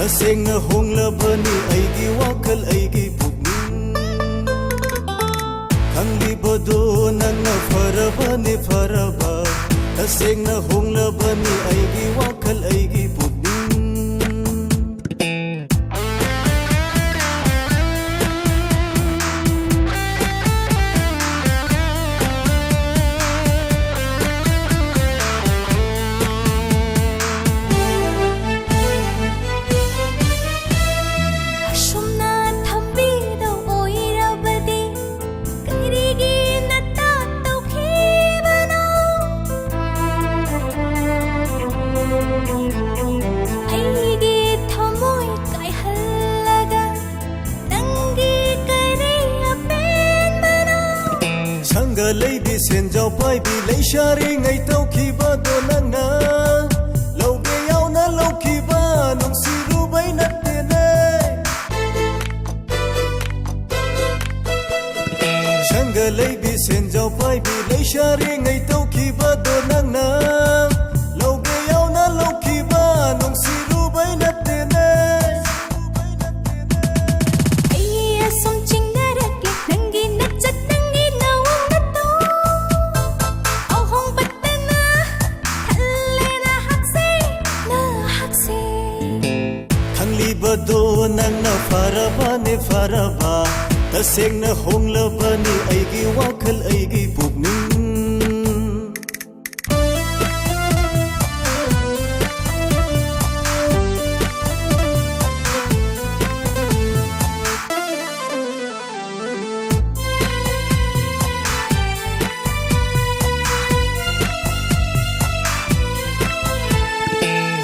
Tasengna honglabani aigi wakal aigi pugning Kanglibado nangna farabani faraba Tasengna honglabani aigi wakal aigi pugning Lay bi sen jau pai bi lay shari ngai tau ki ba do nanga lau be yau na lau ki ba nong si ru bai na te ne Shanga lay bi sen jau pai bi lay shari ngai tau ki ba do nanga lau be yau na lau ki ba nong si ru bai na te ne Bado nangna faraba ne faraba Tasengna honglabani aigi wakal aigi pugning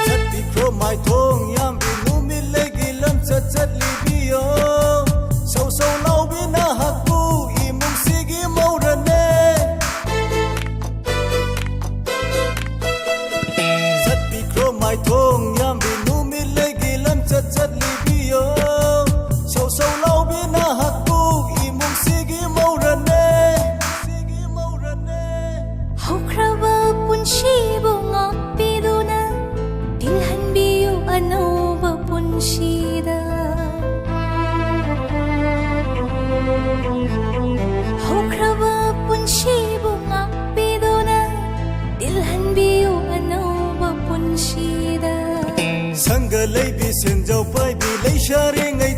Zat bikro mai thong yam Chat libiyo Sau sau lau bina hakbu imung sigi maurane Zat bikro mai thong yam binu milegi lam chat libiyo Sau sau lau bina hakbu imung sigi maurane Hokrawa punshi bunga piduna Dilhan biyu ano ba punshida Hokrawa punshi bunga piduna Dilhan biyu ano ba punshida Sanga lay bi sen jau pai bi lay shari ngai